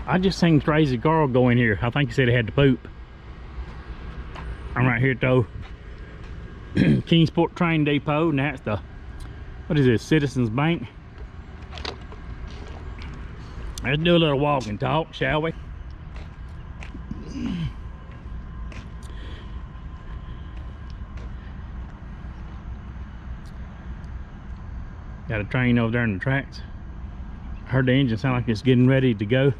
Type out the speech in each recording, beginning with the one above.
I just seen Crazy Carl go in here. I think he said he had to poop. I'm right here at the Kingsport Train Depot, and that's the, what is this, Citizens Bank. Let's do a little walk and talk, shall we? Got a train over there in the tracks. Heard the engine sound like it's getting ready to go.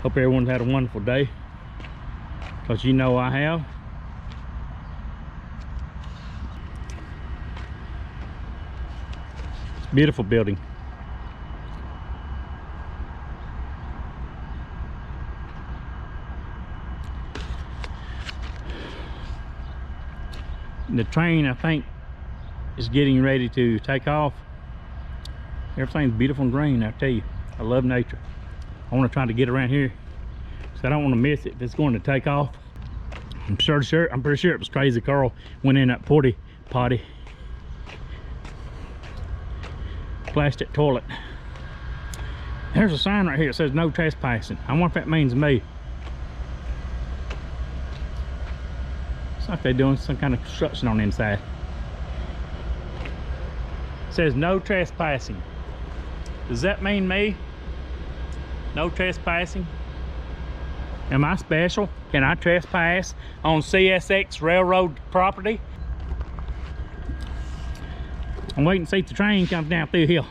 Hope everyone's had a wonderful day, because you know I have. It's a beautiful building. The train, I think, is getting ready to take off. Everything's beautiful and green, I tell you. I love nature. I want to try to get around here, because I don't want to miss it if it's going to take off. I'm pretty sure it was Crazy Carl went in that potty plastic toilet. There's a sign right here that says no trespassing. I wonder if that means me. It's like they're doing some kind of construction on the inside. It says no trespassing. Does that mean me? No trespassing? Am I special? Can I trespass on CSX railroad property? I'm waiting to see if the train comes down through the hill.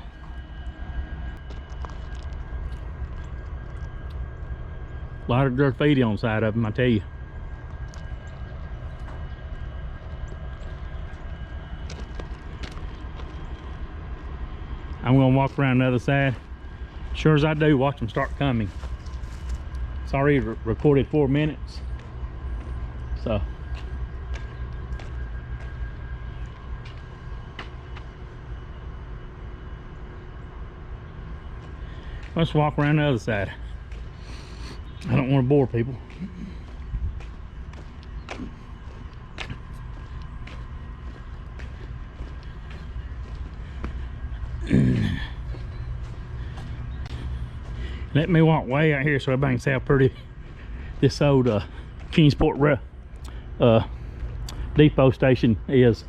A lot of graffiti on the side of them, I tell you. I'm gonna walk around the other side. Sure as I do, watch them start coming. It's already recorded 4 minutes, so let's walk around the other side. I don't want to bore people. Let me walk way out here so everybody can see how pretty this old Kingsport depot station is.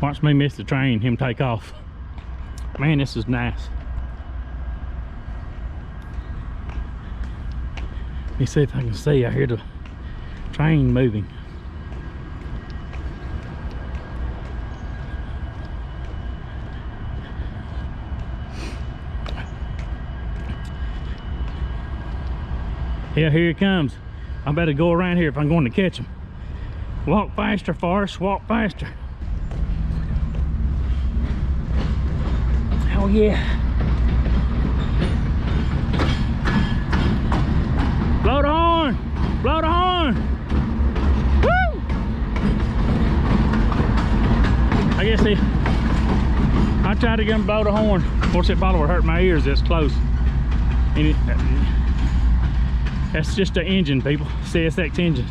Watch me miss the train, him take off. Man, this is nice. Let me see if I can see. I hear the train moving. Yeah, here it comes. I better go around here if I'm going to catch him. Walk faster, Forrest, walk faster. Oh yeah. Blow the horn, blow the horn. Woo! I guess I tried to get him to blow the horn. Of course, it probably would hurt my ears this close. And that's just the engine, people. CSX engine.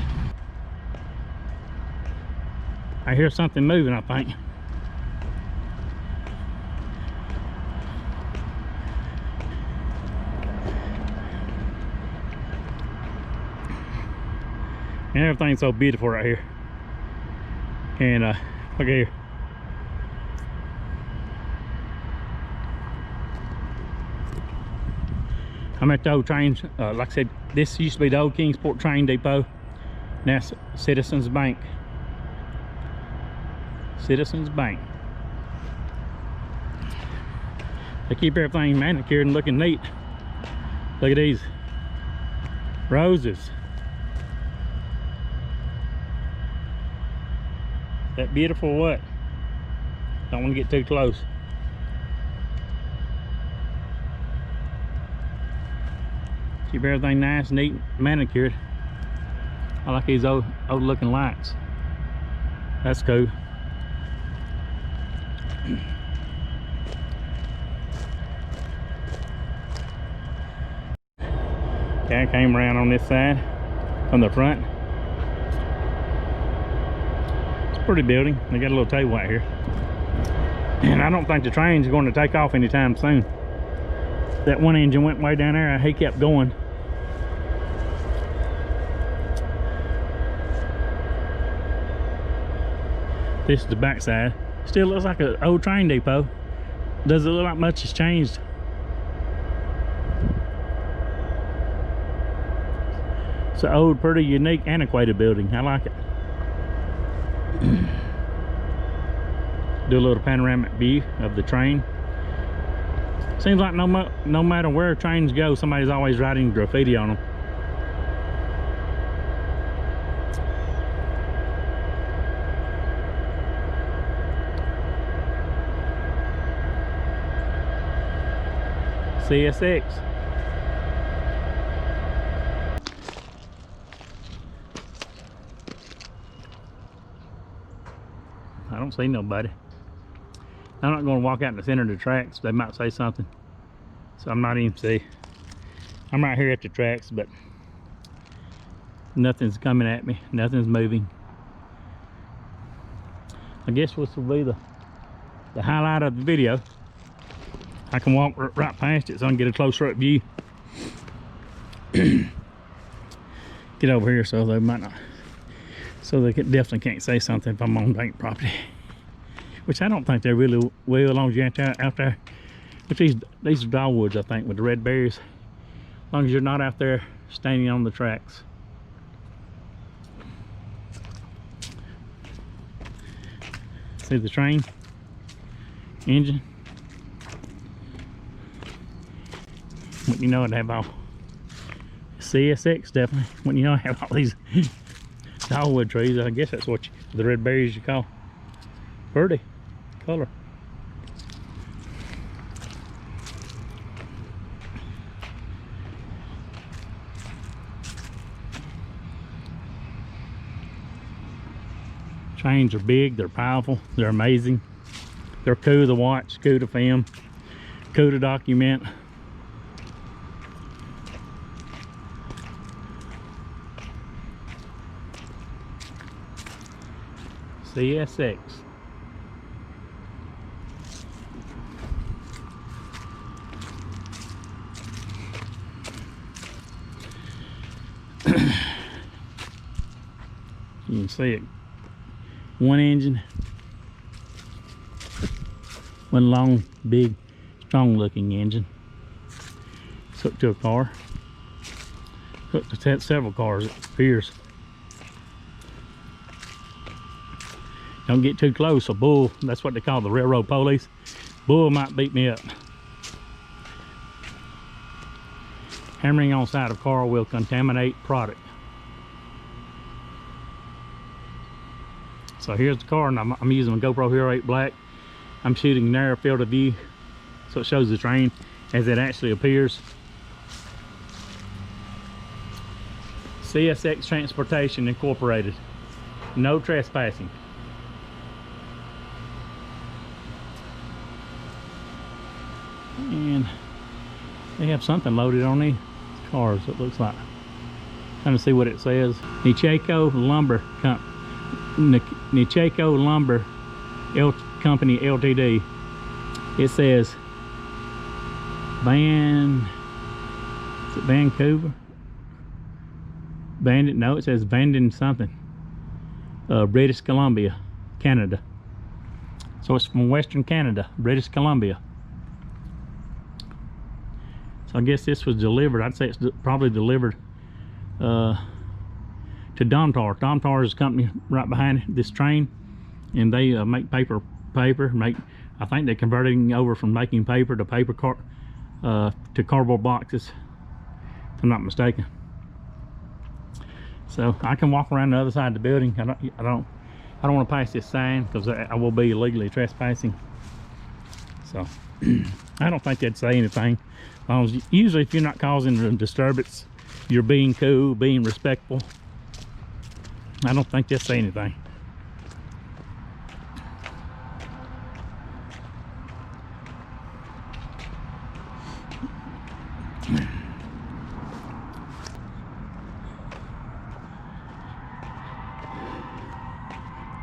I hear something moving, I think. And everything's so beautiful right here. And look here. I'm at the old trains. Like I said, this used to be the old Kingsport Train Depot. Now it's Citizens Bank. Citizens Bank. They keep everything manicured and looking neat. Look at these roses. That beautiful what? Don't want to get too close. Keep everything nice, neat, manicured. I like these old looking lights. That's cool. Okay, I came around on this side, on the front. It's a pretty building. They got a little table out here. And I don't think the train's going to take off anytime soon. That one engine went way down there and he kept going. This is the backside. Still looks like an old train depot. Doesn't look like much has changed. It's an old, pretty unique, antiquated building. I like it. Do a little panoramic view of the train. Seems like no matter where trains go, somebody's always writing graffiti on them. CSX. I don't see nobody. I'm not going to walk out in the center of the tracks. They might say something. So I'm not even see. I'm right here at the tracks, but nothing's coming at me. Nothing's moving. I guess this will be the highlight of the video. I can walk right past it so I can get a closer up view. Get over here so they might not, so they definitely can't say something if I'm on bank property, which I don't think they really will, as long as you're out there. But these are dogwoods, I think, with the red berries. As long as you're not out there standing on the tracks. See the train engine. When you know it have all CSX, definitely. When you know I have all these dogwood trees, I guess that's what the red berries you call. Pretty color. Trains are big, they're powerful, they're amazing, they're cool to watch, cool to film, cool to document. CSX. You can see it. One engine. One long, big, strong looking engine. It's hooked to a car. Hooked to several cars, it appears. Don't get too close, a bull, that's what they call the railroad police. Bull might beat me up. Hammering on side of car will contaminate product. So here's the car, and I'm using a GoPro Hero 8 Black. I'm shooting narrow field of view, so it shows the train as it actually appears. CSX Transportation Incorporated. No trespassing. And they have something loaded on these cars, it looks like. Trying to see what it says. Nicheco Lumber Nicheco Lumber Company Ltd. It says is it Vancouver? Bandit? No, it says Vanden something. British Columbia, Canada. So it's from Western Canada, British Columbia. So I guess this was delivered. I'd say it's probably delivered to Domtar. Domtar is a company right behind this train, and they make paper. I think they're converting over from making paper to to cardboard boxes, if I'm not mistaken. So I can walk around the other side of the building. I don't want to pass this sign because I will be illegally trespassing. So I don't think they'd say anything. Usually if you're not causing a disturbance, you're being cool, being respectful. I don't think they'll say anything.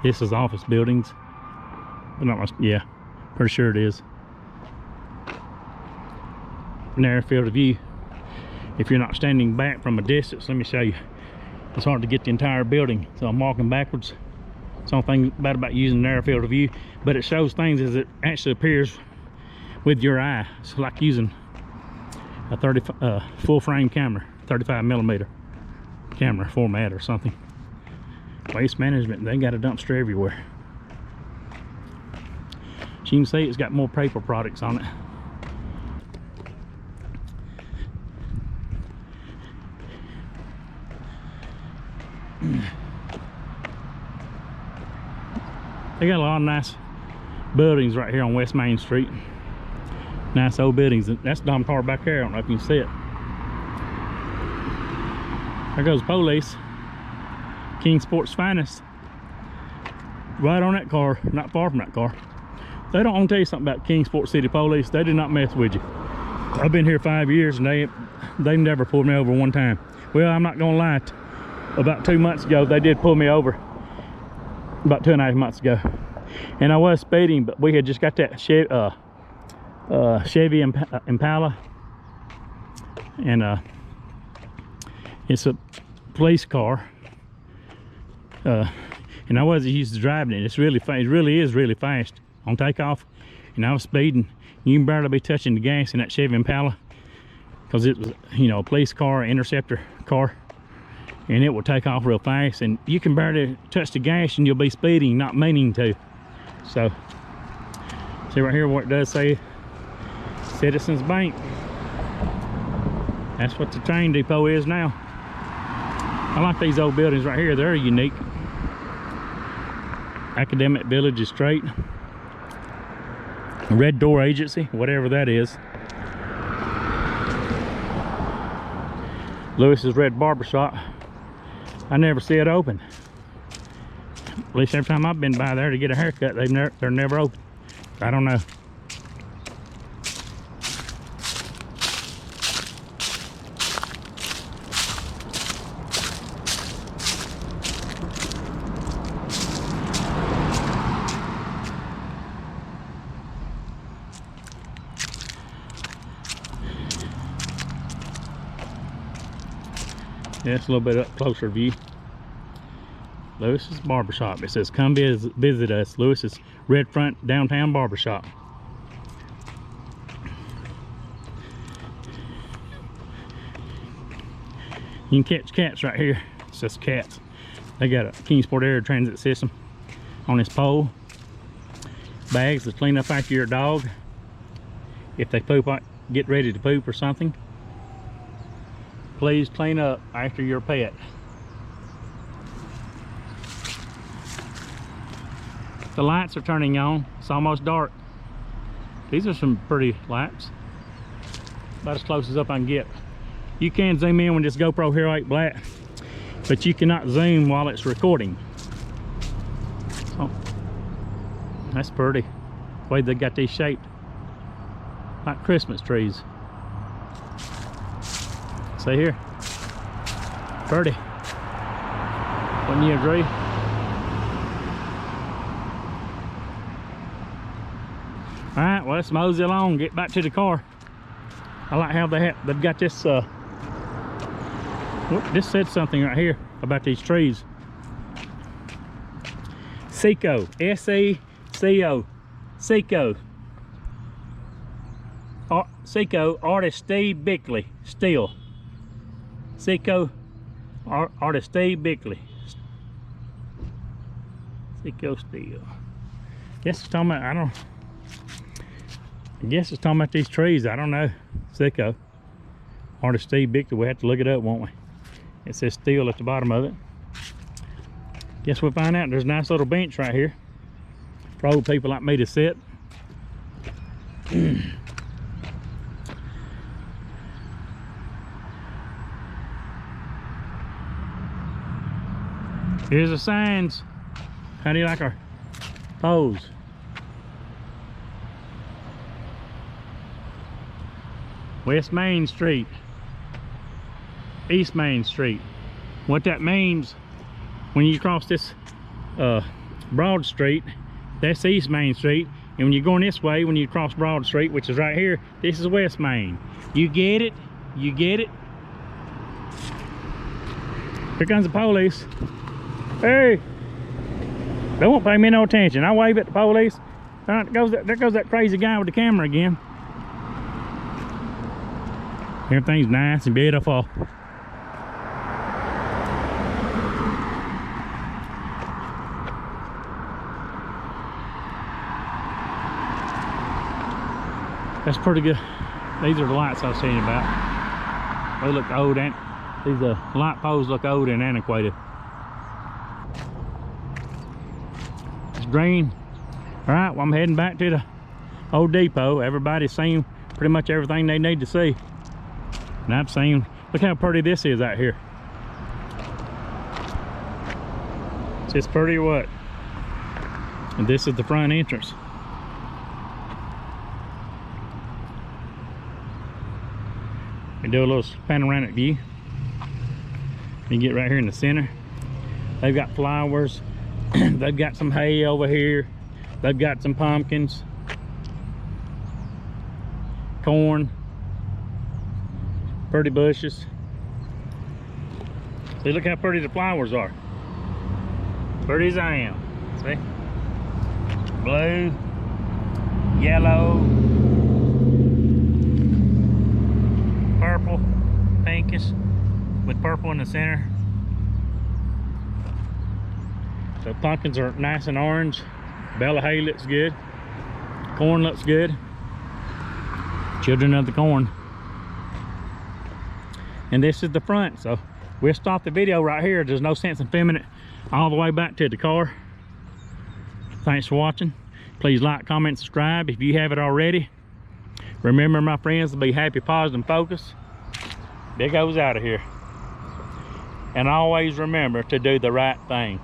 This is office buildings. But not much, yeah, pretty sure it is. Narrow field of view. If you're not standing back from a distance, let me show you. It's hard to get the entire building, so I'm walking backwards. It's the only thing bad about using narrow field of view, but it shows things as it actually appears with your eye. It's like using a full frame camera, 35mm camera format or something. Waste management, they got a dumpster everywhere. As you can see, it's got more paper products on it. They got a lot of nice buildings right here on West Main Street. Nice old buildings. That's Dom Car back there. I don't know if you can see it. There goes police. Kingsport's finest. Right on that car, not far from that car. They don't want to tell you something about Kingsport City Police. They do not mess with you. I've been here 5 years and they've never pulled me over one time. Well, I'm not gonna lie. About 2 months ago, they did pull me over. About 2.5 months ago, and I was speeding, but we had just got that Chevy Impala, and it's a police car, and I wasn't used to driving it. It's really fast. It really is really fast on takeoff, and I was speeding. You can barely be touching the gas in that Chevy Impala because it was, you know, a police car, interceptor car. And it will take off real fast, and you can barely touch the gas and you'll be speeding, not meaning to. So, see right here what it does say, Citizens Bank. That's what the train depot is now. I like these old buildings right here, they're unique. Academic Village is straight. Red Door Agency, whatever that is. Lewis's Red Barbershop. I never see it open. At least every time I've been by there to get a haircut, they're never open. I don't know. Yeah, it's a little bit up closer view. Lewis's Barbershop. It says, come visit us. Lewis's Red Front Downtown Barbershop. You can catch cats right here. It's just cats. They got a Kingsport Air Transit system on this pole. Bags to clean up after your dog. If they poop, get ready to poop or something. Please clean up after your pet. The lights are turning on. It's almost dark. These are some pretty lights. About as close as up I can get. You can zoom in with this GoPro Hero 8 Black, but you cannot zoom while it's recording. So, that's pretty. The way they got these shaped. Like Christmas trees. See here, pretty. Wouldn't you agree? All right, well, let's mosey along, get back to the car. I like how they've got this, this said something right here about these trees. Seco, S-E-C-O, Seco. Seco, artist Steve Bickley, steel. Seco, artist Steve Bickley. Seco steel. Guess it's talking about, I guess it's talking about these trees. I don't know. Seco, artist Steve Bickley. We have to look it up, won't we? It says steel at the bottom of it. Guess we'll find out. There's a nice little bench right here for old people like me to sit. Here's the signs. How do you like our pose? West Main Street, East Main Street. What that means, when you cross this Broad Street, that's East Main Street. And when you're going this way, when you cross Broad Street, which is right here, this is West Main. You get it? You get it? Here comes the police. Hey! They won't pay me no attention. I wave at the police. There goes that crazy guy with the camera again. Everything's nice and beautiful. That's pretty good. These are the lights I was telling you about. They look old, and these light poles look old and antiquated. It's green. All right, well, I'm heading back to the old depot. Everybody's seen pretty much everything they need to see. And I've seen, look how pretty this is out here. Is this pretty or what? And this is the front entrance. We do a little panoramic view. You get right here in the center. They've got flowers. They've got some hay over here. They've got some pumpkins, corn, pretty bushes. See, look how pretty the flowers are. Pretty as I am. See? Blue, yellow, purple, pinkish, with purple in the center. The pumpkins are nice and orange. Bale of hay looks good. Corn looks good. Children of the corn. And this is the front, so we'll stop the video right here. There's no sense in filming it all the way back to the car. Thanks for watching. Please like, comment, subscribe if you haven't already. Remember, my friends, to be happy, positive, and focused. Big O's out of here. And always remember to do the right thing.